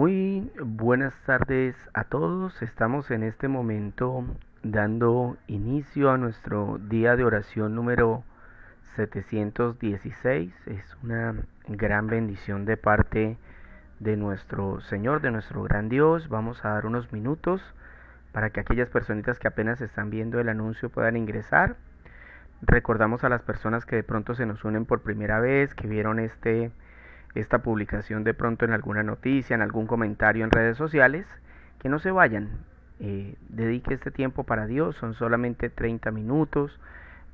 Muy buenas tardes a todos. Estamos en este momento dando inicio a nuestro día de oración número 716. Es una gran bendición de parte de nuestro Señor, de nuestro gran Dios. Vamos a dar unos minutos para que aquellas personitas que apenas están viendo el anuncio puedan ingresar. Recordamos a las personas que de pronto se nos unen por primera vez, que vieron esta publicación de pronto en alguna noticia, en algún comentario en redes sociales, que no se vayan. Dedique este tiempo para Dios, son solamente 30 minutos.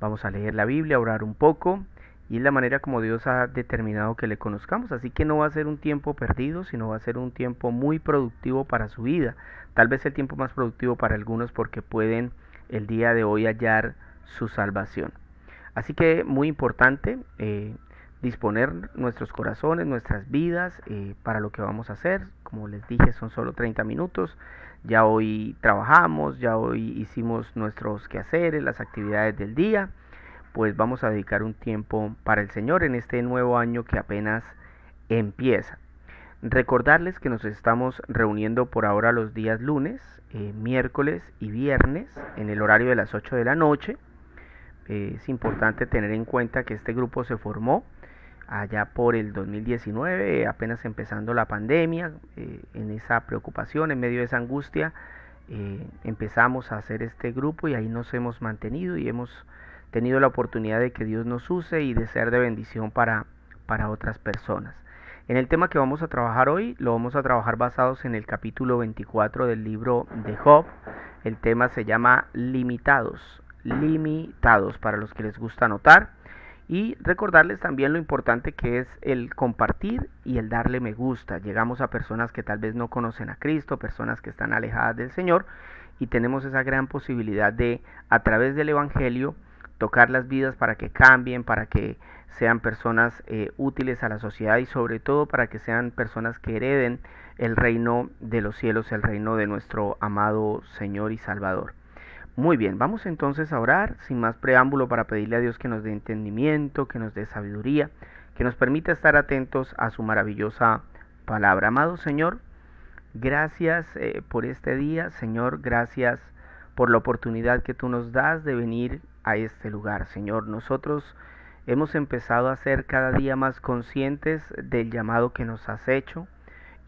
Vamos a leer la Biblia, a orar un poco, y es la manera como Dios ha determinado que le conozcamos. Así que no va a ser un tiempo perdido, sino va a ser un tiempo muy productivo para su vida. Tal vez el tiempo más productivo para algunos porque pueden el día de hoy hallar su salvación. Así que muy importante disponer nuestros corazones, nuestras vidas para lo que vamos a hacer. Como les dije, son solo 30 minutos. Ya hoy trabajamos, ya hoy hicimos nuestros quehaceres, las actividades del día. Pues vamos a dedicar un tiempo para el Señor en este nuevo año que apenas empieza. Recordarles que nos estamos reuniendo por ahora los días lunes, miércoles y viernes en el horario de las 8 de la noche. Es importante tener en cuenta que este grupo se formó allá por el 2019, apenas empezando la pandemia. En esa preocupación, en medio de esa angustia, empezamos a hacer este grupo y ahí nos hemos mantenido y hemos tenido la oportunidad de que Dios nos use y de ser de bendición para otras personas. En el tema que vamos a trabajar hoy, lo vamos a trabajar basados en el capítulo 24 del libro de Job. El tema se llama limitados para los que les gusta anotar, y recordarles también lo importante que es el compartir y el darle me gusta. Llegamos a personas que tal vez no conocen a Cristo, personas que están alejadas del Señor, y tenemos esa gran posibilidad de, a través del Evangelio, tocar las vidas para que cambien, para que sean personas útiles a la sociedad y sobre todo para que sean personas que hereden el reino de los cielos, el reino de nuestro amado Señor y Salvador. Muy bien, vamos entonces a orar sin más preámbulo para pedirle a Dios que nos dé entendimiento, que nos dé sabiduría, que nos permita estar atentos a su maravillosa palabra. Amado Señor, gracias por este día, Señor, gracias por la oportunidad que tú nos das de venir a este lugar, Señor. Nosotros hemos empezado a ser cada día más conscientes del llamado que nos has hecho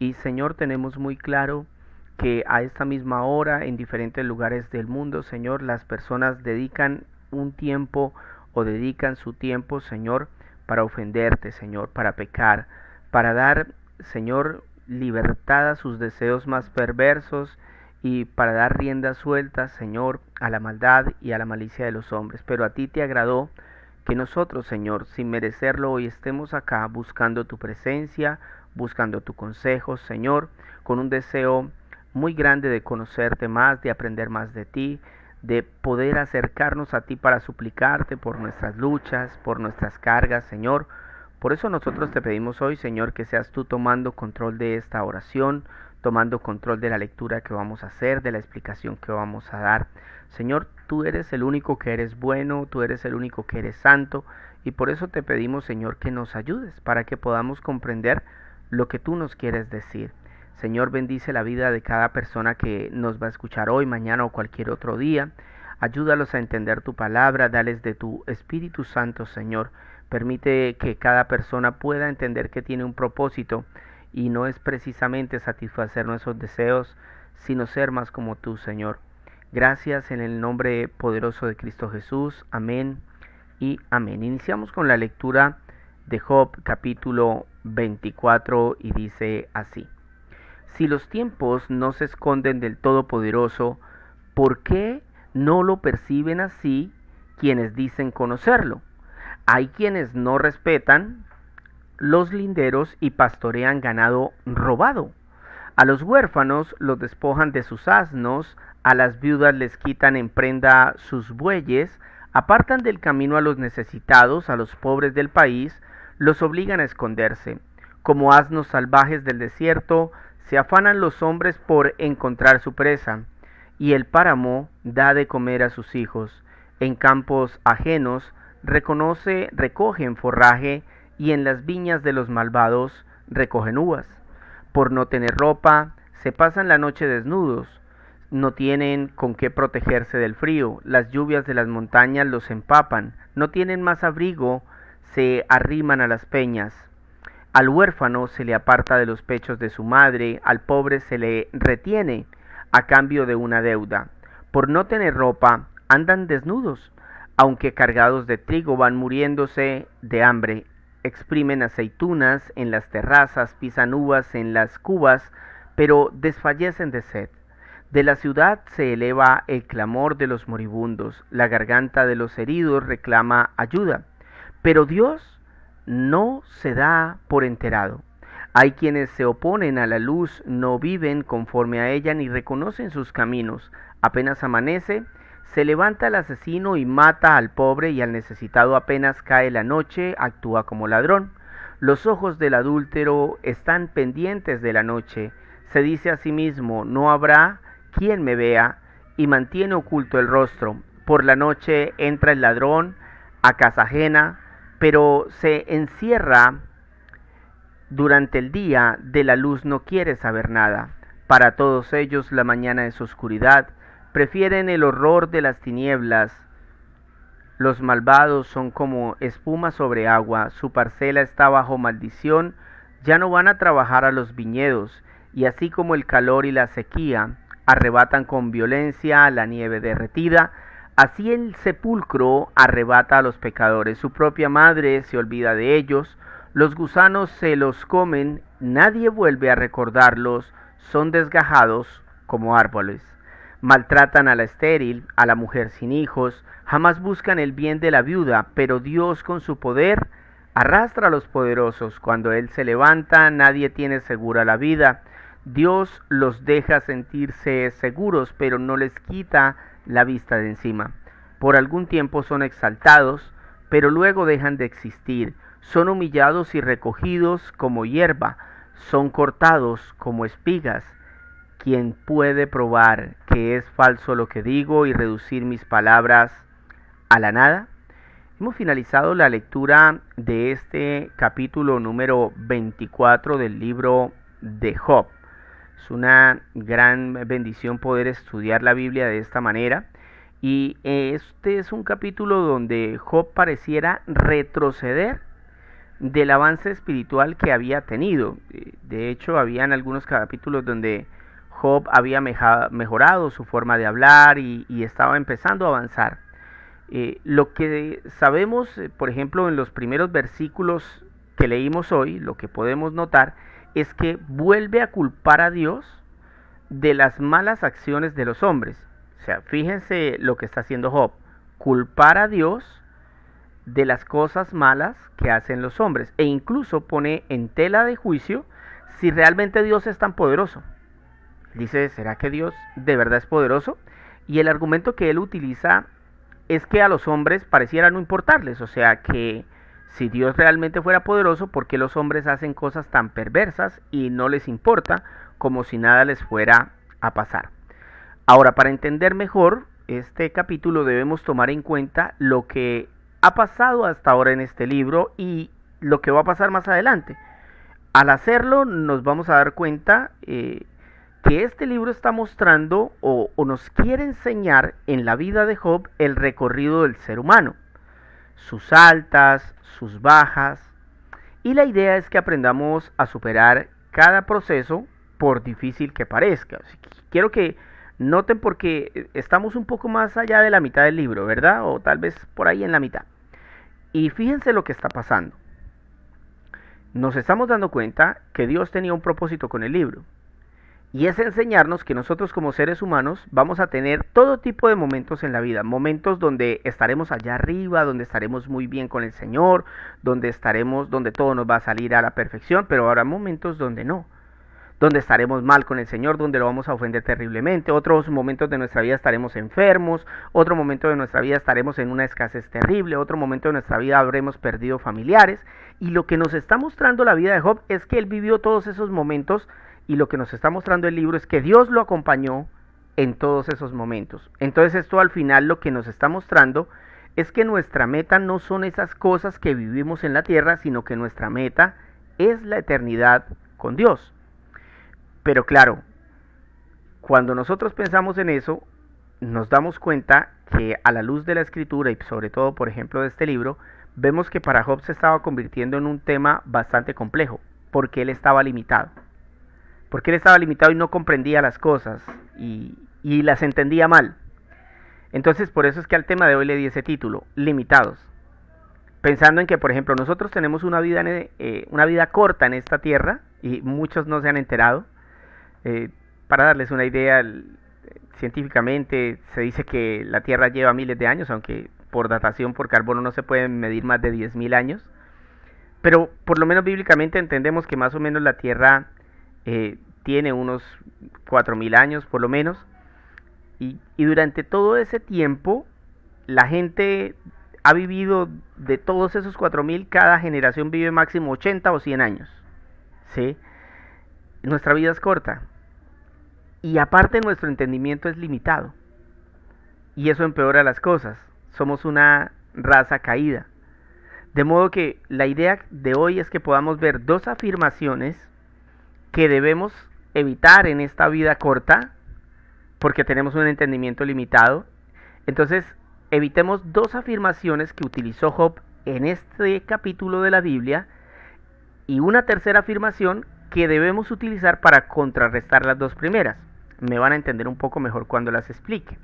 y, Señor, tenemos muy claro que a esta misma hora en diferentes lugares del mundo, Señor, las personas dedican un tiempo o dedican su tiempo, Señor, para ofenderte, Señor, para pecar, para dar, Señor, libertad a sus deseos más perversos y para dar rienda suelta, Señor, a la maldad y a la malicia de los hombres. Pero a ti te agradó que nosotros, Señor, sin merecerlo, hoy estemos acá buscando tu presencia, buscando tu consejo, Señor, con un deseo muy grande de conocerte más, de aprender más de ti, de poder acercarnos a ti para suplicarte por nuestras luchas, por nuestras cargas, Señor. Por eso nosotros te pedimos hoy, Señor, que seas tú tomando control de esta oración, tomando control de la lectura que vamos a hacer, de la explicación que vamos a dar. Señor, tú eres el único que eres bueno, tú eres el único que eres santo, y por eso te pedimos, Señor, que nos ayudes para que podamos comprender lo que tú nos quieres decir. Señor, bendice la vida de cada persona que nos va a escuchar hoy, mañana o cualquier otro día. Ayúdalos a entender tu palabra, dales de tu Espíritu Santo, Señor. Permite que cada persona pueda entender que tiene un propósito y no es precisamente satisfacer nuestros deseos, sino ser más como tú, Señor. Gracias en el nombre poderoso de Cristo Jesús. Amén y amén. Iniciamos con la lectura de Job capítulo 24 y dice así. Si los tiempos no se esconden del Todopoderoso, ¿por qué no lo perciben así quienes dicen conocerlo? Hay quienes no respetan los linderos y pastorean ganado robado. A los huérfanos los despojan de sus asnos, a las viudas les quitan en prenda sus bueyes, apartan del camino a los necesitados, a los pobres del país, los obligan a esconderse. Como asnos salvajes del desierto, se afanan los hombres por encontrar su presa, y el páramo da de comer a sus hijos. En campos ajenos recogen forraje, y en las viñas de los malvados recogen uvas. por no tener ropa, se pasan la noche desnudos, no tienen con qué protegerse del frío, las lluvias de las montañas los empapan, no tienen más abrigo, se arriman a las peñas. Al huérfano se le aparta de los pechos de su madre, al pobre se le retiene a cambio de una deuda. Por no tener ropa, andan desnudos, aunque cargados de trigo van muriéndose de hambre. Exprimen aceitunas en las terrazas, pisan uvas en las cubas, pero desfallecen de sed. De la ciudad se eleva el clamor de los moribundos, la garganta de los heridos reclama ayuda. Pero Dios no se da por enterado. Hay quienes se oponen a la luz, no viven conforme a ella ni reconocen sus caminos. Apenas amanece, se levanta el asesino y mata al pobre y al necesitado. Apenas cae la noche, actúa como ladrón. Los ojos del adúltero están pendientes de la noche. Se dice a sí mismo, no habrá quien me vea, y mantiene oculto el rostro. Por la noche entra el ladrón a casa ajena, pero se encierra durante el día, de la luz no quiere saber nada. Para todos ellos la mañana es oscuridad, prefieren el horror de las tinieblas. Los malvados son como espuma sobre agua, su parcela está bajo maldición, ya no van a trabajar a los viñedos, y así como el calor y la sequía arrebatan con violencia la nieve derretida, así el sepulcro arrebata a los pecadores, su propia madre se olvida de ellos, los gusanos se los comen, nadie vuelve a recordarlos, son desgajados como árboles. Maltratan a la estéril, a la mujer sin hijos, jamás buscan el bien de la viuda, pero Dios con su poder arrastra a los poderosos. Cuando Él se levanta, nadie tiene segura la vida. Dios los deja sentirse seguros, pero no les quita la vista de encima. Por algún tiempo son exaltados, pero luego dejan de existir. Son humillados y recogidos como hierba, son cortados como espigas. ¿Quién puede probar que es falso lo que digo y reducir mis palabras a la nada? Hemos finalizado la lectura de este capítulo número 24 del libro de Job. Es una gran bendición poder estudiar la Biblia de esta manera. Y este es un capítulo donde Job pareciera retroceder del avance espiritual que había tenido. De hecho, habían algunos capítulos donde Job había mejorado su forma de hablar y estaba empezando a avanzar. Lo que sabemos, por ejemplo, en los primeros versículos que leímos hoy, lo que podemos notar es que vuelve a culpar a Dios de las malas acciones de los hombres. O sea, fíjense lo que está haciendo Job, culpar a Dios de las cosas malas que hacen los hombres, e incluso pone en tela de juicio si realmente Dios es tan poderoso. Dice, ¿será que Dios de verdad es poderoso? Y el argumento que él utiliza es que a los hombres pareciera no importarles, o sea que si Dios realmente fuera poderoso, ¿por qué los hombres hacen cosas tan perversas y no les importa, como si nada les fuera a pasar? Ahora, para entender mejor este capítulo debemos tomar en cuenta lo que ha pasado hasta ahora en este libro y lo que va a pasar más adelante. Al hacerlo nos vamos a dar cuenta que este libro está mostrando o nos quiere enseñar en la vida de Job el recorrido del ser humano, sus altas, sus bajas, y la idea es que aprendamos a superar cada proceso por difícil que parezca. Quiero que noten porque estamos un poco más allá de la mitad del libro, ¿verdad? O tal vez por ahí en la mitad. Y fíjense lo que está pasando. Nos estamos dando cuenta que Dios tenía un propósito con el libro. Y es enseñarnos que nosotros como seres humanos vamos a tener todo tipo de momentos en la vida. Momentos donde estaremos allá arriba, donde estaremos muy bien con el Señor, donde todo nos va a salir a la perfección, pero habrá momentos donde no. Donde estaremos mal con el Señor, donde lo vamos a ofender terriblemente. Otros momentos de nuestra vida estaremos enfermos. Otro momento de nuestra vida estaremos en una escasez terrible. Otro momento de nuestra vida habremos perdido familiares. Y lo que nos está mostrando la vida de Job es que él vivió todos esos momentos. Y lo que nos está mostrando el libro es que Dios lo acompañó en todos esos momentos. Entonces esto al final lo que nos está mostrando es que nuestra meta no son esas cosas que vivimos en la tierra, sino que nuestra meta es la eternidad con Dios. Pero claro, cuando nosotros pensamos en eso, nos damos cuenta que a la luz de la escritura y sobre todo, por ejemplo, de este libro, vemos que para Job se estaba convirtiendo en un tema bastante complejo, porque él estaba limitado. Porque él estaba limitado y no comprendía las cosas y las entendía mal. Entonces, por eso es que al tema de hoy le di ese título, limitados. Pensando en que, por ejemplo, nosotros tenemos una vida corta en esta tierra y muchos no se han enterado. Para darles una idea, científicamente se dice que la Tierra lleva miles de años, aunque por datación por carbono no se pueden medir más de 10.000 años. Pero por lo menos bíblicamente entendemos que más o menos la Tierra tiene unos 4.000 años por lo menos. Y durante todo ese tiempo la gente ha vivido de todos esos 4.000, cada generación vive máximo 80 o 100 años. ¿Sí? Nuestra vida es corta. Y aparte nuestro entendimiento es limitado. Y eso empeora las cosas. Somos una raza caída. De modo que la idea de hoy es que podamos ver dos afirmaciones que debemos evitar en esta vida corta, porque tenemos un entendimiento limitado. Entonces, evitemos dos afirmaciones que utilizó Job en este capítulo de la Biblia y una tercera afirmación que debemos utilizar para contrarrestar las dos primeras. Me van a entender un poco mejor cuando las explique.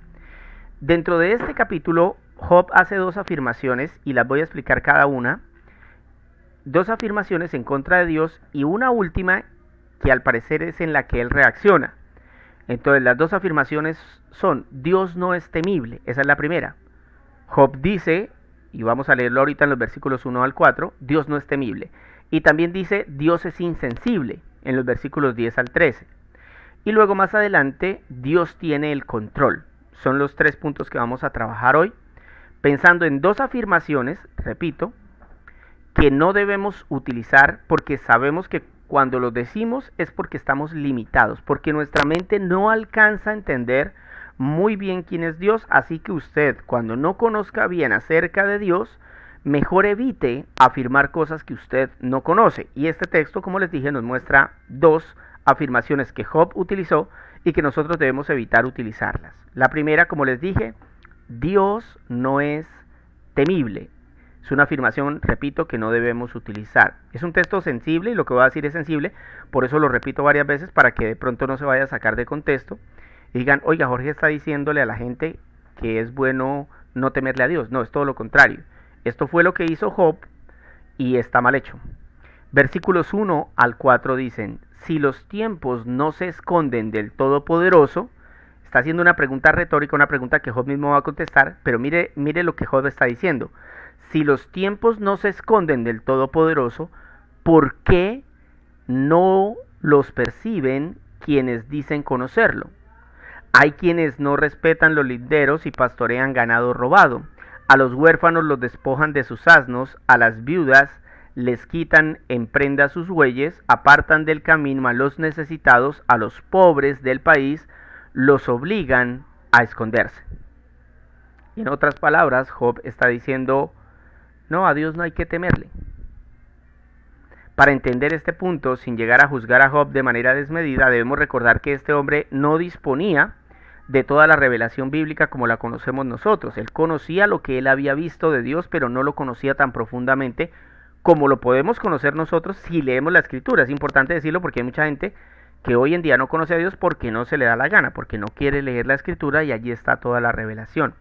Dentro de este capítulo, Job hace dos afirmaciones y las voy a explicar cada una. Dos afirmaciones en contra de Dios y una última que al parecer es en la que él reacciona. Entonces las dos afirmaciones son: Dios no es temible, esa es la primera. Job dice, y vamos a leerlo ahorita en los versículos 1 al 4, Dios no es temible. Y también dice, Dios es insensible, en los versículos 10 al 13. Y luego más adelante, Dios tiene el control. Son los tres puntos que vamos a trabajar hoy, pensando en dos afirmaciones, repito, que no debemos utilizar porque sabemos que cuando lo decimos es porque estamos limitados, porque nuestra mente no alcanza a entender muy bien quién es Dios, así que usted, cuando no conozca bien acerca de Dios, mejor evite afirmar cosas que usted no conoce. Y este texto, como les dije, nos muestra dos afirmaciones que Job utilizó y que nosotros debemos evitar utilizarlas. La primera, como les dije, Dios no es temible. Es una afirmación, repito, que no debemos utilizar. Es un texto sensible y lo que voy a decir es sensible, por eso lo repito varias veces para que de pronto no se vaya a sacar de contexto y digan, oiga, Jorge está diciéndole a la gente que es bueno no temerle a Dios. No, es todo lo contrario. Esto fue lo que hizo Job y está mal hecho. Versículos 1 al 4 dicen, si los tiempos no se esconden del Todopoderoso, está haciendo una pregunta retórica, una pregunta que Job mismo va a contestar, pero mire lo que Job está diciendo. Si los tiempos no se esconden del Todopoderoso, ¿por qué no los perciben quienes dicen conocerlo? Hay quienes no respetan los linderos y pastorean ganado robado. A los huérfanos los despojan de sus asnos, a las viudas les quitan en prenda sus bueyes, apartan del camino a los necesitados, a los pobres del país los obligan a esconderse. Y en otras palabras, Job está diciendo, no, a Dios no hay que temerle. Para entender este punto, sin llegar a juzgar a Job de manera desmedida, debemos recordar que este hombre no disponía de toda la revelación bíblica como la conocemos nosotros. Él conocía lo que él había visto de Dios, pero no lo conocía tan profundamente como lo podemos conocer nosotros si leemos la Escritura. Es importante decirlo porque hay mucha gente que hoy en día no conoce a Dios porque no se le da la gana, porque no quiere leer la Escritura y allí está toda la revelación.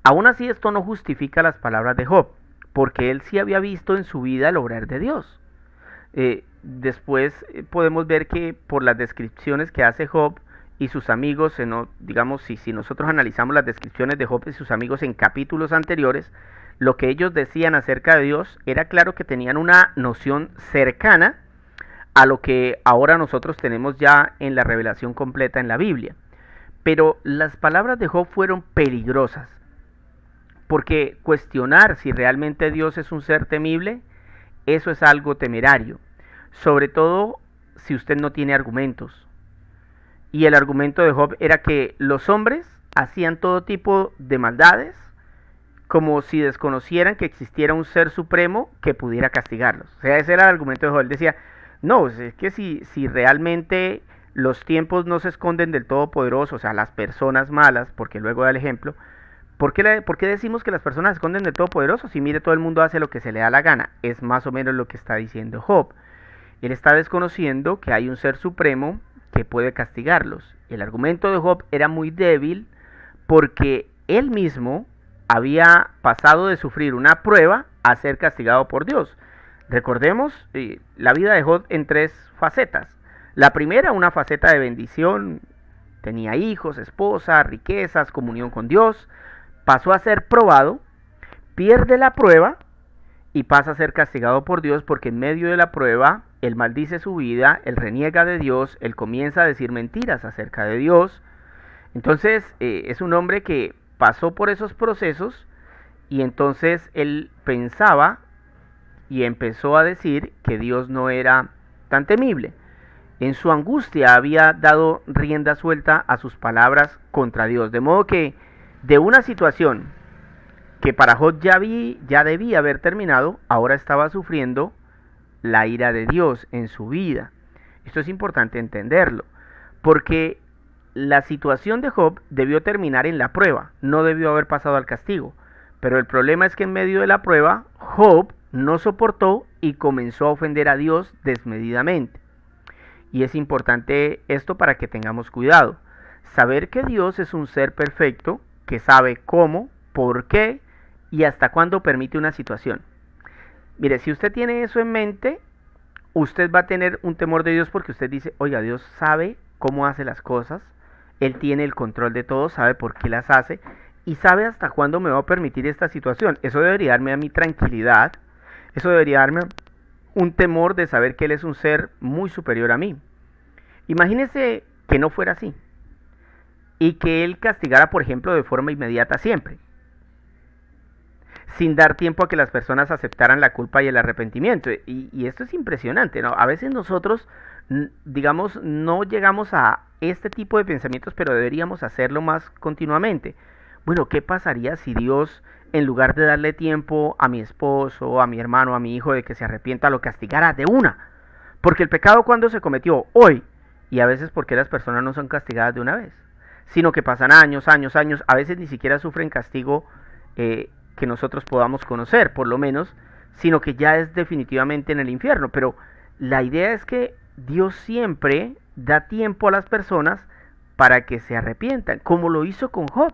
Aún así, esto no justifica las palabras de Job, porque él sí había visto en su vida el obrar de Dios. Después podemos ver que por las descripciones que hace Job y sus amigos, digamos, si nosotros analizamos las descripciones de Job y sus amigos en capítulos anteriores, lo que ellos decían acerca de Dios era claro que tenían una noción cercana a lo que ahora nosotros tenemos ya en la revelación completa en la Biblia. Pero las palabras de Job fueron peligrosas, porque cuestionar si realmente Dios es un ser temible, eso es algo temerario, sobre todo si usted no tiene argumentos. Y el argumento de Job era que los hombres hacían todo tipo de maldades, como si desconocieran que existiera un ser supremo que pudiera castigarlos. O sea, ese era el argumento de Job. Él decía, no, es que si realmente los tiempos no se esconden del Todopoderoso, o sea, las personas malas, porque luego da el ejemplo. ¿Por qué decimos que las personas se esconden del Todopoderoso? Si mire, todo el mundo hace lo que se le da la gana. Es más o menos lo que está diciendo Job. Él está desconociendo que hay un ser supremo que puede castigarlos. El argumento de Job era muy débil porque él mismo había pasado de sufrir una prueba a ser castigado por Dios. Recordemos la vida de Job en tres facetas. La primera, una faceta de bendición, tenía hijos, esposa, riquezas, comunión con Dios. Pasó a ser probado, pierde la prueba y pasa a ser castigado por Dios porque en medio de la prueba él maldice su vida, él reniega de Dios, él comienza a decir mentiras acerca de Dios. Entonces es un hombre que pasó por esos procesos y entonces él pensaba y empezó a decir que Dios no era tan temible. En su angustia había dado rienda suelta a sus palabras contra Dios, de modo que de una situación que para Job ya debía haber terminado, ahora estaba sufriendo la ira de Dios en su vida. Esto es importante entenderlo, porque la situación de Job debió terminar en la prueba, no debió haber pasado al castigo. Pero el problema es que en medio de la prueba, Job no soportó y comenzó a ofender a Dios desmedidamente. Y es importante esto para que tengamos cuidado. Saber que Dios es un ser perfecto, que sabe cómo, por qué y hasta cuándo permite una situación. Mire, si usted tiene eso en mente, usted va a tener un temor de Dios porque usted dice, oiga, Dios sabe cómo hace las cosas, Él tiene el control de todo, sabe por qué las hace y sabe hasta cuándo me va a permitir esta situación. Eso debería darme a mí tranquilidad, eso debería darme un temor de saber que Él es un ser muy superior a mí. Imagínese que no fuera así y que Él castigara, por ejemplo, de forma inmediata siempre, sin dar tiempo a que las personas aceptaran la culpa y el arrepentimiento. Y esto es impresionante, ¿no? A veces nosotros, digamos, no llegamos a este tipo de pensamientos, pero deberíamos hacerlo más continuamente. Bueno, ¿qué pasaría si Dios, en lugar de darle tiempo a mi esposo, a mi hermano, a mi hijo de que se arrepienta, lo castigara de una? Porque el pecado, ¿cuándo se cometió? Hoy. Y a veces, ¿por qué las personas no son castigadas de una vez? Sino que pasan años, a veces ni siquiera sufren castigo que nosotros podamos conocer, por lo menos, sino que ya es definitivamente en el infierno. Pero la idea es que Dios siempre da tiempo a las personas para que se arrepientan, como lo hizo con Job.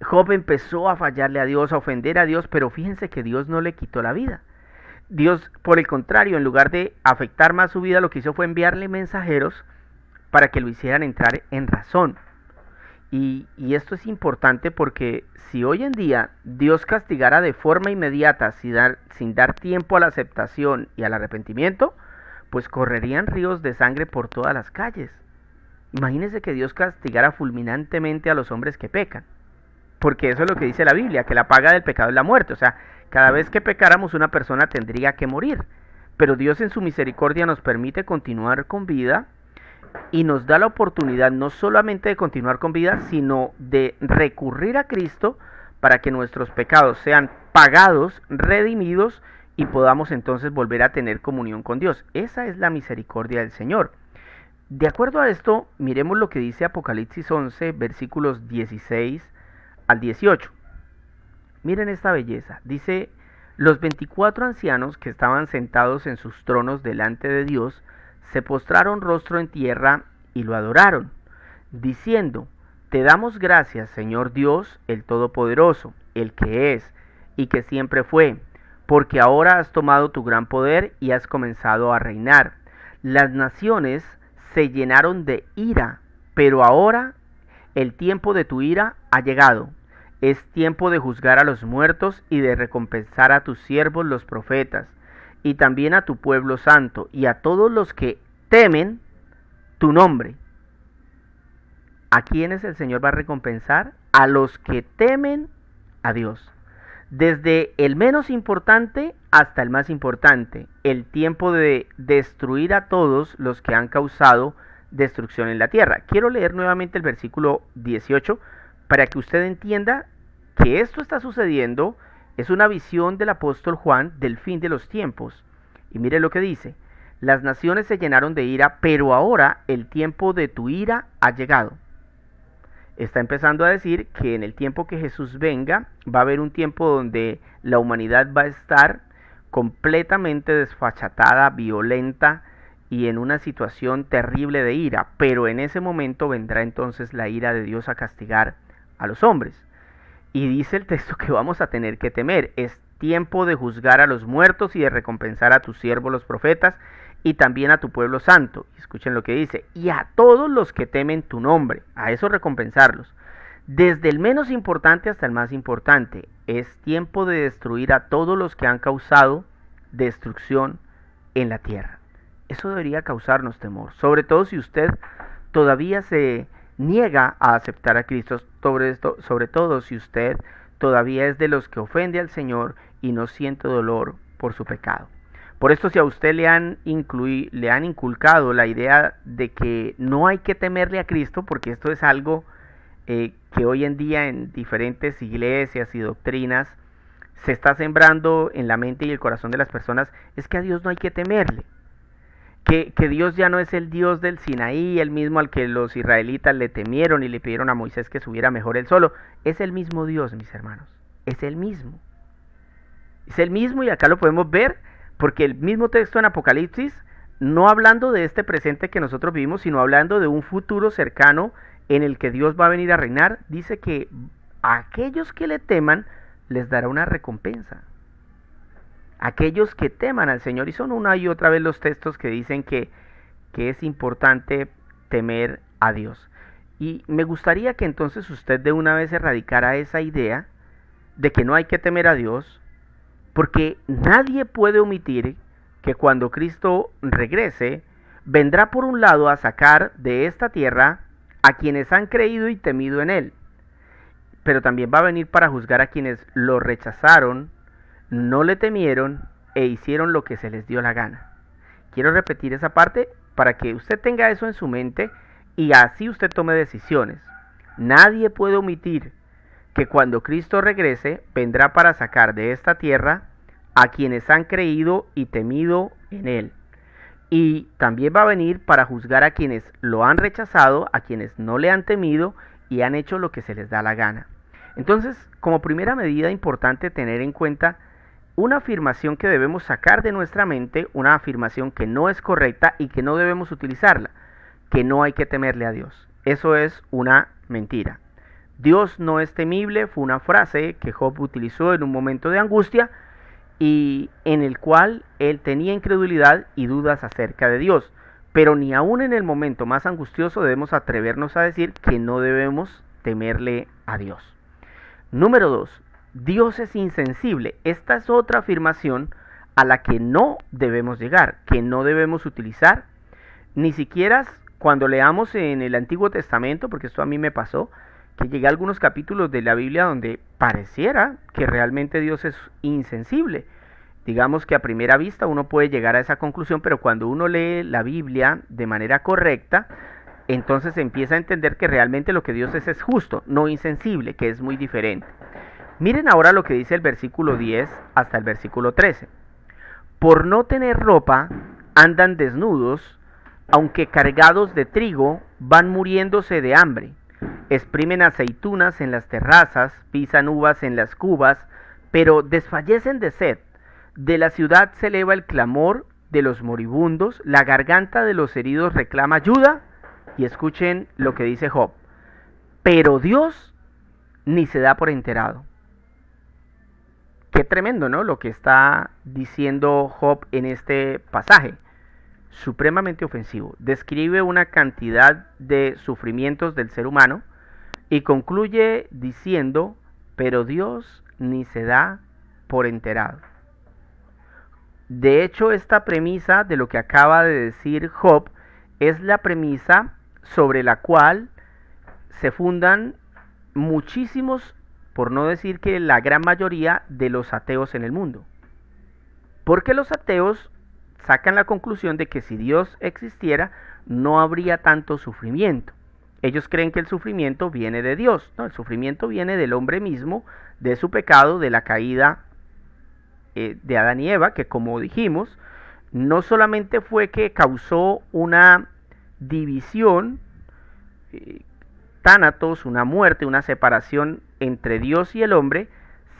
Job empezó a fallarle a Dios, a ofender a Dios, pero fíjense que Dios no le quitó la vida. Dios, por el contrario, en lugar de afectar más su vida, lo que hizo fue enviarle mensajeros para que lo hicieran entrar en razón. Y esto es importante porque si hoy en día Dios castigara de forma inmediata sin dar tiempo a la aceptación y al arrepentimiento, pues correrían ríos de sangre por todas las calles. Imagínense que Dios castigara fulminantemente a los hombres que pecan, porque eso es lo que dice la Biblia, que la paga del pecado es la muerte. O sea, cada vez que pecáramos una persona tendría que morir, pero Dios en su misericordia nos permite continuar con vida y nos da la oportunidad no solamente de continuar con vida, sino de recurrir a Cristo para que nuestros pecados sean pagados, redimidos y podamos entonces volver a tener comunión con Dios. Esa es la misericordia del Señor. De acuerdo a esto, miremos lo que dice Apocalipsis 11, versículos 16 al 18. Miren esta belleza. Dice, los 24 ancianos que estaban sentados en sus tronos delante de Dios, se postraron rostro en tierra y lo adoraron, diciendo, te damos gracias, Señor Dios, el Todopoderoso, el que es y que siempre fue, porque ahora has tomado tu gran poder y has comenzado a reinar. Las naciones se llenaron de ira, pero ahora el tiempo de tu ira ha llegado. Es tiempo de juzgar a los muertos y de recompensar a tus siervos los profetas, y también a tu pueblo santo, y a todos los que temen tu nombre. ¿A quiénes el Señor va a recompensar? A los que temen a Dios. Desde el menos importante hasta el más importante. El tiempo de destruir a todos los que han causado destrucción en la tierra. Quiero leer nuevamente el versículo 18 para que usted entienda que esto está sucediendo. Es una visión del apóstol Juan del fin de los tiempos. Y mire lo que dice. Las naciones se llenaron de ira, pero ahora el tiempo de tu ira ha llegado. Está empezando a decir que en el tiempo que Jesús venga, va a haber un tiempo donde la humanidad va a estar completamente desfachatada, violenta y en una situación terrible de ira, pero en ese momento vendrá entonces la ira de Dios a castigar a los hombres. Y dice el texto que vamos a tener que temer. Es tiempo de juzgar a los muertos y de recompensar a tus siervos los profetas y también a tu pueblo santo. Escuchen lo que dice. Y a todos los que temen tu nombre. A eso recompensarlos. Desde el menos importante hasta el más importante. Es tiempo de destruir a todos los que han causado destrucción en la tierra. Eso debería causarnos temor. Sobre todo si usted todavía se niega a aceptar a Cristo, sobre todo si usted todavía es de los que ofende al Señor y no siente dolor por su pecado. Por esto, si a usted le han inculcado la idea de que no hay que temerle a Cristo, porque esto es algo que hoy en día en diferentes iglesias y doctrinas se está sembrando en la mente y el corazón de las personas, es que a Dios no hay que temerle. Que Dios ya no es el Dios del Sinaí, el mismo al que los israelitas le temieron y le pidieron a Moisés que subiera mejor él solo. Es el mismo Dios, mis hermanos. Es el mismo. Es el mismo y acá lo podemos ver porque el mismo texto en Apocalipsis, no hablando de este presente que nosotros vivimos, sino hablando de un futuro cercano en el que Dios va a venir a reinar, dice que a aquellos que le teman les dará una recompensa. Aquellos que teman al Señor, y son una y otra vez los textos que dicen que es importante temer a Dios. Y me gustaría que entonces usted de una vez erradicara esa idea de que no hay que temer a Dios, porque nadie puede omitir que cuando Cristo regrese, vendrá por un lado a sacar de esta tierra a quienes han creído y temido en Él, pero también va a venir para juzgar a quienes lo rechazaron, no le temieron e hicieron lo que se les dio la gana. Quiero repetir esa parte para que usted tenga eso en su mente y así usted tome decisiones. Nadie puede omitir que cuando Cristo regrese vendrá para sacar de esta tierra a quienes han creído y temido en Él. Y también va a venir para juzgar a quienes lo han rechazado, a quienes no le han temido y han hecho lo que se les da la gana. Entonces, como primera medida importante tener en cuenta una afirmación que debemos sacar de nuestra mente, una afirmación que no es correcta y que no debemos utilizarla, que no hay que temerle a Dios. Eso es una mentira. Dios no es temible, fue una frase que Job utilizó en un momento de angustia y en el cual él tenía incredulidad y dudas acerca de Dios. Pero ni aún en el momento más angustioso debemos atrevernos a decir que no debemos temerle a Dios. Número 2. Dios es insensible. Esta es otra afirmación a la que no debemos llegar, que no debemos utilizar, ni siquiera cuando leamos en el Antiguo Testamento, porque esto a mí me pasó, que llegué a algunos capítulos de la Biblia donde pareciera que realmente Dios es insensible. Digamos que a primera vista uno puede llegar a esa conclusión, pero cuando uno lee la Biblia de manera correcta, entonces empieza a entender que realmente lo que Dios es justo, no insensible, que es muy diferente. Miren ahora lo que dice el versículo 10 hasta el versículo 13. Por no tener ropa, andan desnudos, aunque cargados de trigo, van muriéndose de hambre. Exprimen aceitunas en las terrazas, pisan uvas en las cubas, pero desfallecen de sed. De la ciudad se eleva el clamor de los moribundos, la garganta de los heridos reclama ayuda. Y escuchen lo que dice Job. Pero Dios ni se da por enterado. Qué tremendo, ¿no? Lo que está diciendo Job en este pasaje. Supremamente ofensivo. Describe una cantidad de sufrimientos del ser humano y concluye diciendo, pero Dios ni se da por enterado. De hecho, esta premisa de lo que acaba de decir Job es la premisa sobre la cual se fundan muchísimos, por no decir que la gran mayoría de los ateos en el mundo. Porque los ateos sacan la conclusión de que si Dios existiera, no habría tanto sufrimiento. Ellos creen que el sufrimiento viene de Dios. No, el sufrimiento viene del hombre mismo, de su pecado, de la caída de Adán y Eva, que como dijimos, no solamente fue que causó una división, tánatos, una muerte, una separación entre Dios y el hombre,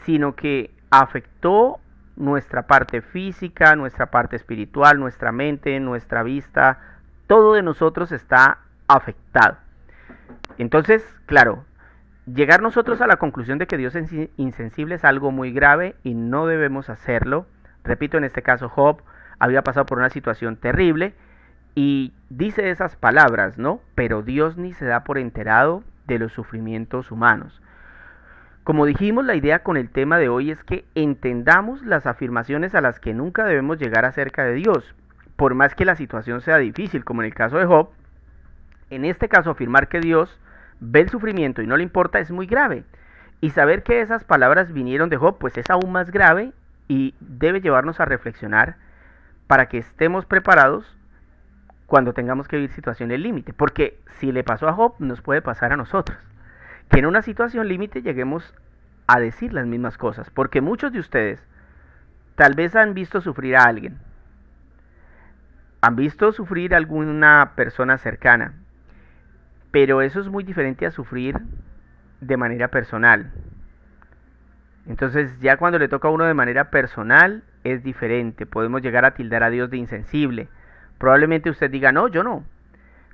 sino que afectó nuestra parte física, nuestra parte espiritual, nuestra mente, nuestra vista, todo de nosotros está afectado. Entonces, claro, llegar nosotros a la conclusión de que Dios es insensible es algo muy grave y no debemos hacerlo. Repito, en este caso Job había pasado por una situación terrible y dice esas palabras, ¿no? Pero Dios ni se da por enterado de los sufrimientos humanos. Como dijimos, la idea con el tema de hoy es que entendamos las afirmaciones a las que nunca debemos llegar acerca de Dios, por más que la situación sea difícil, como en el caso de Job. En este caso, afirmar que Dios ve el sufrimiento y no le importa es muy grave. Y saber que esas palabras vinieron de Job, pues es aún más grave y debe llevarnos a reflexionar para que estemos preparados cuando tengamos que vivir situaciones límite. Porque si le pasó a Job, nos puede pasar a nosotros. Que en una situación límite lleguemos a decir las mismas cosas. Porque muchos de ustedes tal vez han visto sufrir a alguien. Han visto sufrir a alguna persona cercana. Pero eso es muy diferente a sufrir de manera personal. Entonces ya cuando le toca a uno de manera personal es diferente. Podemos llegar a tildar a Dios de insensible. Probablemente usted diga, no, yo no.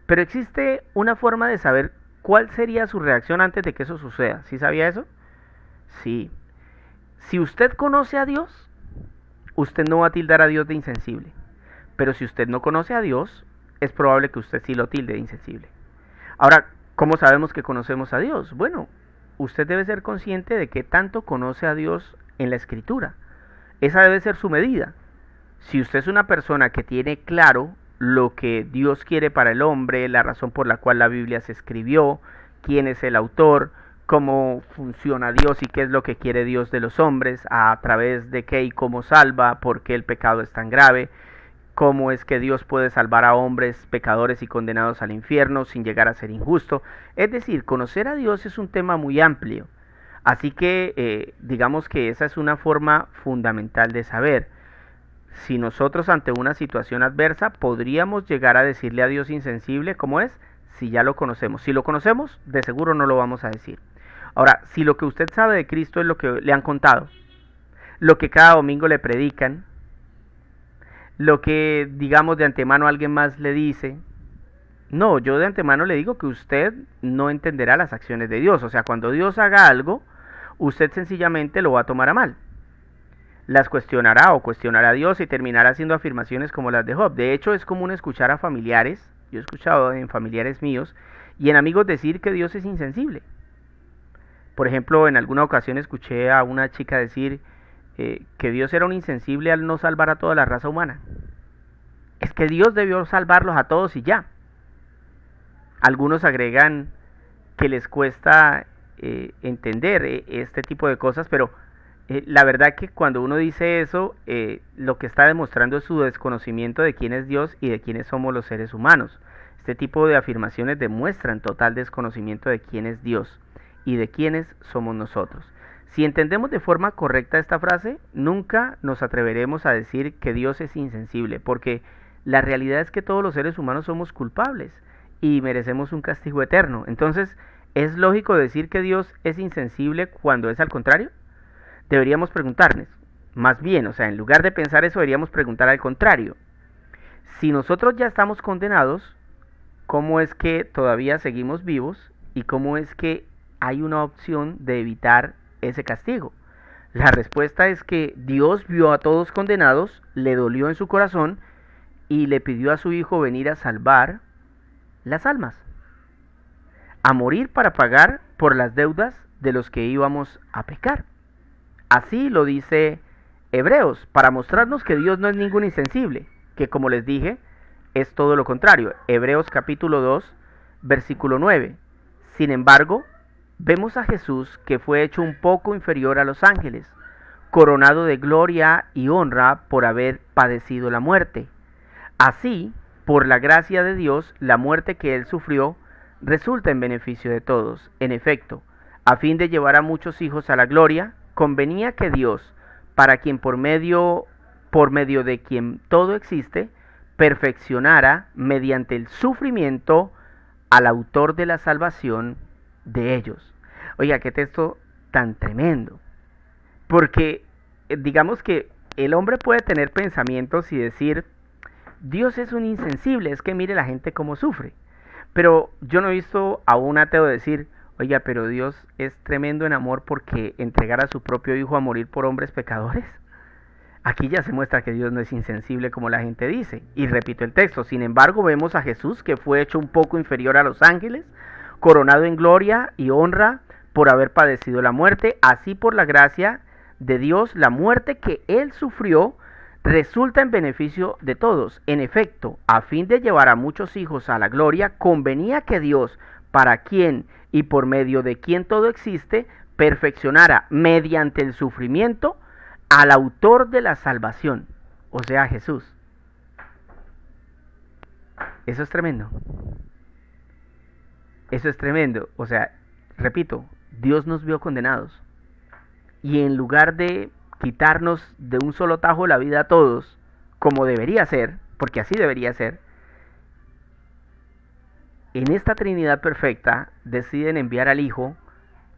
Pero existe una forma de saber cuál sería su reacción antes de que eso suceda. ¿Sí sabía eso? Sí. Si usted conoce a Dios, usted no va a tildar a Dios de insensible. Pero si usted no conoce a Dios, es probable que usted sí lo tilde de insensible. Ahora, ¿cómo sabemos que conocemos a Dios? Bueno, usted debe ser consciente de que tanto conoce a Dios en la Escritura. Esa debe ser su medida. Si usted es una persona que tiene claro lo que Dios quiere para el hombre, la razón por la cual la Biblia se escribió, quién es el autor, cómo funciona Dios y qué es lo que quiere Dios de los hombres, a través de qué y cómo salva, por qué el pecado es tan grave, cómo es que Dios puede salvar a hombres pecadores y condenados al infierno sin llegar a ser injusto. Es decir, conocer a Dios es un tema muy amplio. Así que digamos que esa es una forma fundamental de saber. Si nosotros ante una situación adversa podríamos llegar a decirle a Dios insensible, ¿cómo es? Si ya lo conocemos. Si lo conocemos, de seguro no lo vamos a decir. Ahora, si lo que usted sabe de Cristo es lo que le han contado, lo que cada domingo le predican, lo que digamos de antemano alguien más le dice, no, yo de antemano le digo que usted no entenderá las acciones de Dios. O sea, cuando Dios haga algo, usted sencillamente lo va a tomar a mal. Las cuestionará o cuestionará a Dios y terminará haciendo afirmaciones como las de Job. De hecho, es común escuchar a familiares, yo he escuchado en familiares míos y en amigos decir que Dios es insensible. Por ejemplo, en alguna ocasión escuché a una chica decir que Dios era un insensible al no salvar a toda la raza humana. Es que Dios debió salvarlos a todos y ya. Algunos agregan que les cuesta entender este tipo de cosas, pero la verdad que cuando uno dice eso, lo que está demostrando es su desconocimiento de quién es Dios y de quiénes somos los seres humanos. Este tipo de afirmaciones demuestran total desconocimiento de quién es Dios y de quiénes somos nosotros. Si entendemos de forma correcta esta frase, nunca nos atreveremos a decir que Dios es insensible, porque la realidad es que todos los seres humanos somos culpables y merecemos un castigo eterno. Entonces, ¿es lógico decir que Dios es insensible cuando es al contrario? Deberíamos preguntarnos, más bien, o sea, en lugar de pensar eso, deberíamos preguntar al contrario. Si nosotros ya estamos condenados, ¿cómo es que todavía seguimos vivos? ¿Y cómo es que hay una opción de evitar ese castigo? La respuesta es que Dios vio a todos condenados, le dolió en su corazón y le pidió a su Hijo venir a salvar las almas, a morir para pagar por las deudas de los que íbamos a pecar. Así lo dice Hebreos, para mostrarnos que Dios no es ningún insensible, que como les dije, es todo lo contrario. Hebreos capítulo 2, versículo 9. Sin embargo, vemos a Jesús que fue hecho un poco inferior a los ángeles, coronado de gloria y honra por haber padecido la muerte. Así, por la gracia de Dios, la muerte que él sufrió resulta en beneficio de todos. En efecto, a fin de llevar a muchos hijos a la gloria, convenía que Dios, para quien por por medio de quien todo existe, perfeccionara mediante el sufrimiento al autor de la salvación de ellos. Oiga, qué texto tan tremendo. Porque digamos que el hombre puede tener pensamientos y decir, Dios es un insensible, es que mire la gente cómo sufre. Pero yo no he visto a un ateo decir, oiga, pero Dios es tremendo en amor porque entregar a su propio hijo a morir por hombres pecadores. Aquí ya se muestra que Dios no es insensible como la gente dice. Y repito el texto, sin embargo vemos a Jesús que fue hecho un poco inferior a los ángeles, coronado en gloria y honra por haber padecido la muerte, así por la gracia de Dios, la muerte que él sufrió resulta en beneficio de todos. En efecto, a fin de llevar a muchos hijos a la gloria, convenía que Dios, para quien y por medio de quien todo existe, perfeccionara mediante el sufrimiento al autor de la salvación, o sea, Jesús. Eso es tremendo. Eso es tremendo. O sea, repito, Dios nos vio condenados. Y en lugar de quitarnos de un solo tajo la vida a todos, como debería ser, porque así debería ser, en esta Trinidad perfecta deciden enviar al Hijo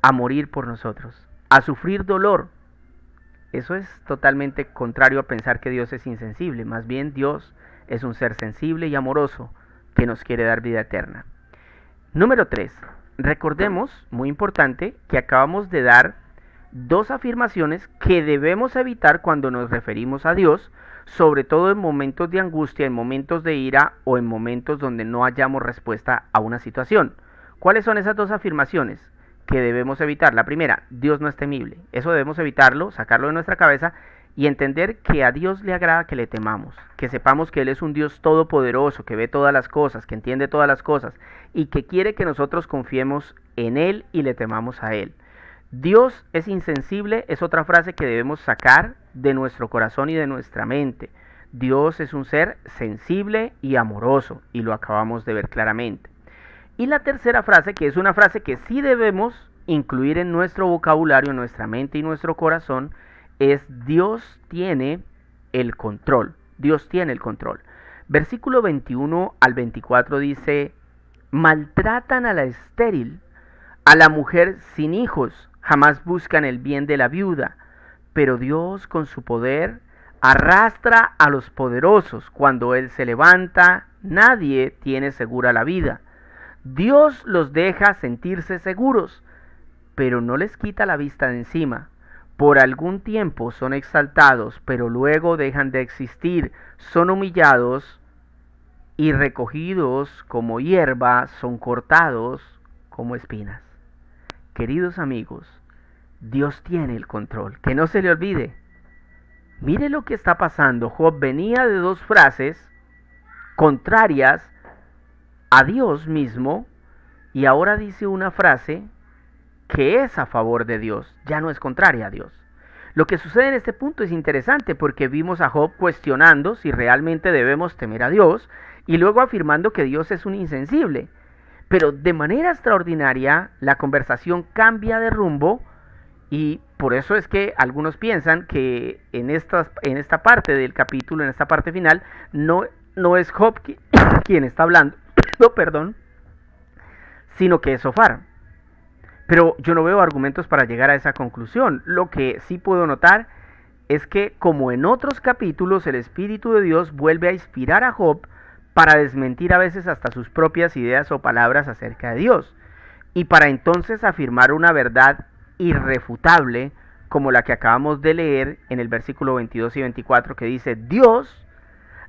a morir por nosotros, a sufrir dolor. Eso es totalmente contrario a pensar que Dios es insensible. Más bien Dios es un ser sensible y amoroso que nos quiere dar vida eterna. Número 3. Recordemos, muy importante, que acabamos de dar dos afirmaciones que debemos evitar cuando nos referimos a Dios, sobre todo en momentos de angustia, en momentos de ira o en momentos donde no hayamos respuesta a una situación. ¿Cuáles son esas dos afirmaciones que debemos evitar? La primera, Dios no es temible. Eso debemos evitarlo, sacarlo de nuestra cabeza y entender que a Dios le agrada que le temamos, que sepamos que Él es un Dios todopoderoso, que ve todas las cosas, que entiende todas las cosas y que quiere que nosotros confiemos en Él y le temamos a Él. Dios es insensible, es otra frase que debemos sacar de nuestro corazón y de nuestra mente. Dios es un ser sensible y amoroso, y lo acabamos de ver claramente. Y la tercera frase, que es una frase que sí debemos incluir en nuestro vocabulario, en nuestra mente y nuestro corazón, es Dios tiene el control. Dios tiene el control. Versículo 21 al 24 dice, maltratan a la estéril, a la mujer sin hijos, jamás buscan el bien de la viuda, pero Dios con su poder arrastra a los poderosos. Cuando Él se levanta, nadie tiene segura la vida. Dios los deja sentirse seguros, pero no les quita la vista de encima. Por algún tiempo son exaltados, pero luego dejan de existir. Son humillados y recogidos como hierba, son cortados como espinas. Queridos amigos, Dios tiene el control, que no se le olvide. Mire lo que está pasando. Job venía de dos frases contrarias a Dios mismo y ahora dice una frase que es a favor de Dios, ya no es contraria a Dios. Lo que sucede en este punto es interesante porque vimos a Job cuestionando si realmente debemos temer a Dios y luego afirmando que Dios es un insensible. Pero de manera extraordinaria la conversación cambia de rumbo y por eso es que algunos piensan que en esta parte del capítulo, en esta parte final, no es Job quien está hablando, no, perdón, sino que es Zofar. Pero yo no veo argumentos para llegar a esa conclusión. Lo que sí puedo notar es que, como en otros capítulos, el Espíritu de Dios vuelve a inspirar a Job para desmentir a veces hasta sus propias ideas o palabras acerca de Dios, y para entonces afirmar una verdad irrefutable como la que acabamos de leer en el versículo 22 y 24 que dice, Dios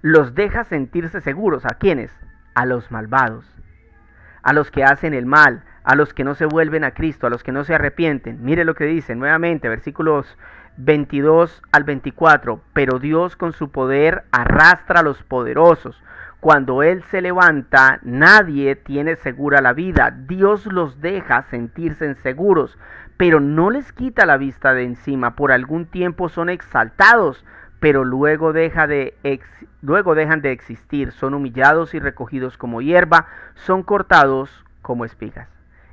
los deja sentirse seguros. ¿A quiénes? A los malvados, a los que hacen el mal, a los que no se vuelven a Cristo, a los que no se arrepienten. Mire lo que dice nuevamente, versículos 22 al 24, pero Dios con su poder arrastra a los poderosos. Cuando Él se levanta, nadie tiene segura la vida. Dios los deja sentirse inseguros, pero no les quita la vista de encima. Por algún tiempo son exaltados, pero luego dejan de existir. Son humillados y recogidos como hierba, son cortados como espigas.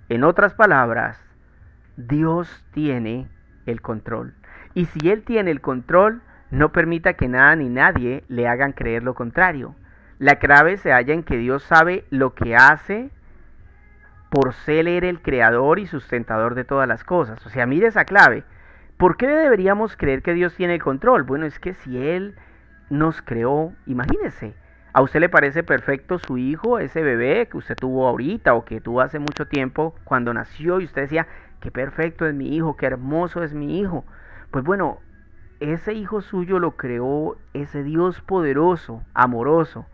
En otras palabras, Dios tiene el control. Y si Él tiene el control, No permita que nada ni nadie le hagan creer lo contrario. La clave se halla en que Dios sabe lo que hace por ser Él el creador y sustentador de todas las cosas. O sea, mire esa clave. ¿Por qué deberíamos creer que Dios tiene el control? Bueno, es que si Él nos creó, imagínese, ¿a usted le parece perfecto su hijo, ese bebé que usted tuvo ahorita o que tuvo hace mucho tiempo cuando nació y usted decía, qué perfecto es mi hijo, qué hermoso es mi hijo? Pues bueno, ese hijo suyo lo creó ese Dios poderoso, amoroso.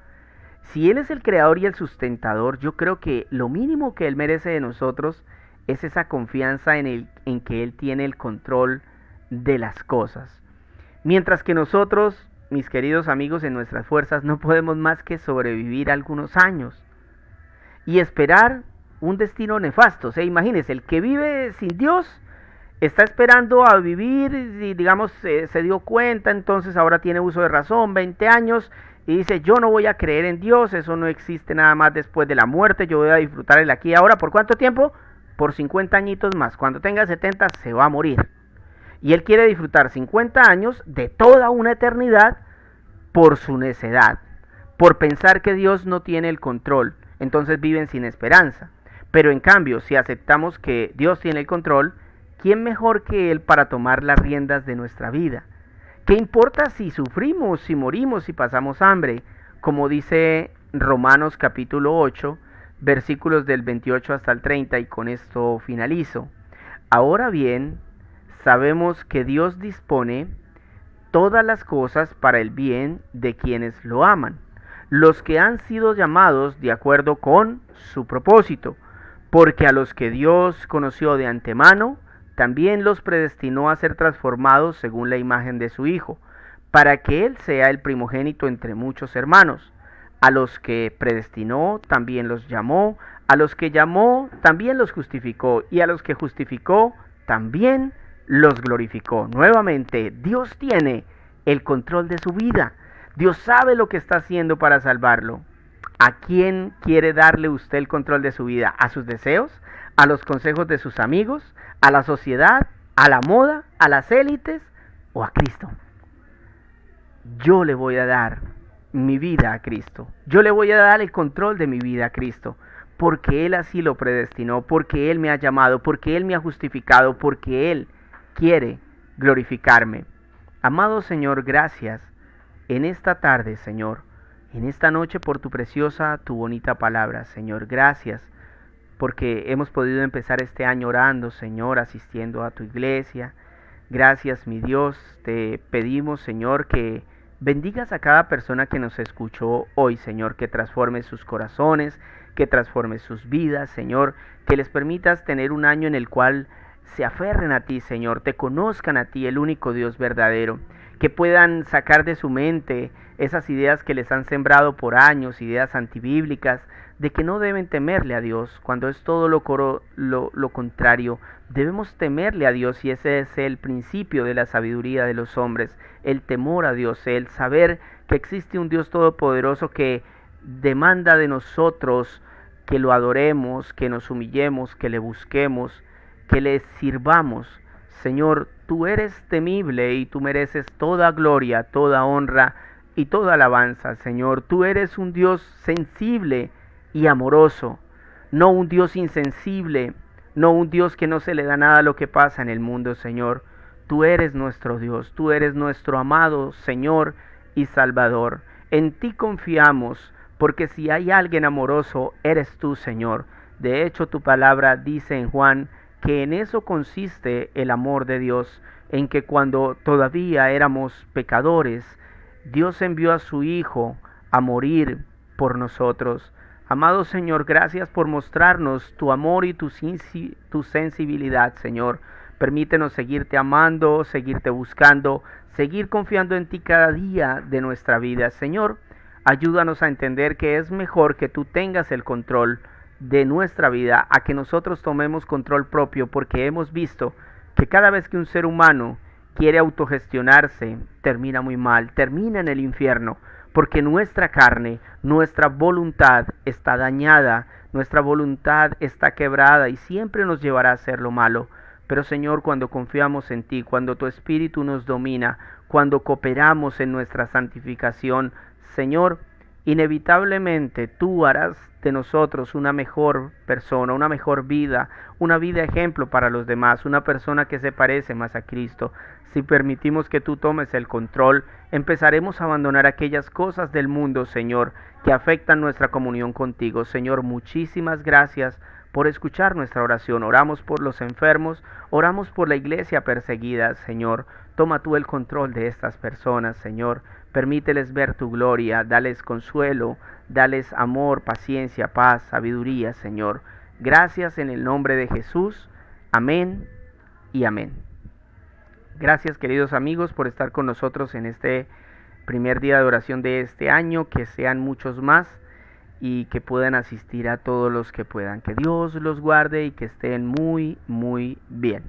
Si Él es el creador y el sustentador, yo creo que lo mínimo que Él merece de nosotros es esa confianza en que Él tiene el control de las cosas. Mientras que nosotros, mis queridos amigos, en nuestras fuerzas no podemos más que sobrevivir algunos años y esperar un destino nefasto. O sea, imagínense, el que vive sin Dios está esperando a vivir y digamos se dio cuenta, entonces ahora tiene uso de razón, 20 años, y dice, yo no voy a creer en Dios, eso no existe nada más después de la muerte, yo voy a disfrutar el aquí y ahora. ¿Por cuánto tiempo? Por 50 añitos más. Cuando tenga 70 se va a morir. Y él quiere disfrutar 50 años de toda una eternidad por su necedad, por pensar que Dios no tiene el control. Entonces viven sin esperanza. Pero en cambio, si aceptamos que Dios tiene el control, ¿quién mejor que Él para tomar las riendas de nuestra vida? ¿Qué importa si sufrimos, si morimos, si pasamos hambre? Como dice Romanos capítulo 8, versículos del 28 hasta el 30, y con esto finalizo. Ahora bien, sabemos que Dios dispone todas las cosas para el bien de quienes lo aman, los que han sido llamados de acuerdo con su propósito, porque a los que Dios conoció de antemano, también los predestinó a ser transformados según la imagen de su Hijo, para que Él sea el primogénito entre muchos hermanos. A los que predestinó, también los llamó, a los que llamó, también los justificó, y a los que justificó, también los glorificó. Nuevamente, Dios tiene el control de su vida. Dios sabe lo que está haciendo para salvarlo. ¿A quién quiere darle usted el control de su vida? ¿A sus deseos? ¿A los consejos de sus amigos? ¿A la sociedad? ¿A la moda? ¿A las élites? ¿O a Cristo? Yo le voy a dar mi vida a Cristo. Yo le voy a dar el control de mi vida a Cristo, porque Él así lo predestinó, porque Él me ha llamado, porque Él me ha justificado, porque Él quiere glorificarme. Amado Señor, gracias en esta tarde, Señor, en esta noche por tu preciosa, tu bonita palabra, Señor. Gracias porque hemos podido empezar este año orando, Señor, asistiendo a tu iglesia. Gracias, mi Dios, te pedimos, Señor, que bendigas a cada persona que nos escuchó hoy, Señor, que transformes sus corazones, que transformes sus vidas, Señor, que les permitas tener un año en el cual se aferren a ti, Señor, te conozcan a ti, el único Dios verdadero, que puedan sacar de su mente esas ideas que les han sembrado por años, ideas antibíblicas, de que no deben temerle a Dios, cuando es todo lo contrario. Debemos temerle a Dios, y ese es el principio de la sabiduría de los hombres, el temor a Dios, el saber que existe un Dios todopoderoso que demanda de nosotros que lo adoremos, que nos humillemos, que le busquemos, que le sirvamos. Señor, tú eres temible y tú mereces toda gloria, toda honra y toda alabanza. Señor, tú eres un Dios sensible y amoroso, no un Dios insensible, no un Dios que no se le da nada a lo que pasa en el mundo, Señor. Tú eres nuestro Dios, tú eres nuestro amado Señor y Salvador. En ti confiamos, porque si hay alguien amoroso, eres tú, Señor. De hecho, tu palabra dice en Juan que en eso consiste el amor de Dios, en que cuando todavía éramos pecadores, Dios envió a su Hijo a morir por nosotros. Amado Señor, gracias por mostrarnos tu amor y tu sensibilidad, Señor. Permítenos seguirte amando, seguirte buscando, seguir confiando en ti cada día de nuestra vida. Señor, ayúdanos a entender que es mejor que tú tengas el control de nuestra vida a que nosotros tomemos control propio, porque hemos visto que cada vez que un ser humano quiere autogestionarse, termina muy mal, termina en el infierno, porque nuestra carne, nuestra voluntad está dañada, nuestra voluntad está quebrada y siempre nos llevará a hacer lo malo. Pero Señor, cuando confiamos en ti, cuando tu Espíritu nos domina, cuando cooperamos en nuestra santificación, Señor, inevitablemente tú harás de nosotros una mejor persona, una mejor vida, una vida ejemplo para los demás, una persona que se parece más a Cristo. Si permitimos que tú tomes el control, empezaremos a abandonar aquellas cosas del mundo, Señor, que afectan nuestra comunión contigo. Señor, muchísimas gracias por escuchar nuestra oración. Oramos por los enfermos, oramos por la iglesia perseguida, Señor. Toma tú el control de estas personas, Señor. Permíteles ver tu gloria, dales consuelo, dales amor, paciencia, paz, sabiduría, Señor. Gracias en el nombre de Jesús. Amén y amén. Gracias, queridos amigos, por estar con nosotros en este primer día de oración de este año. Que sean muchos más y que puedan asistir a todos los que puedan. Que Dios los guarde y que estén muy, muy bien.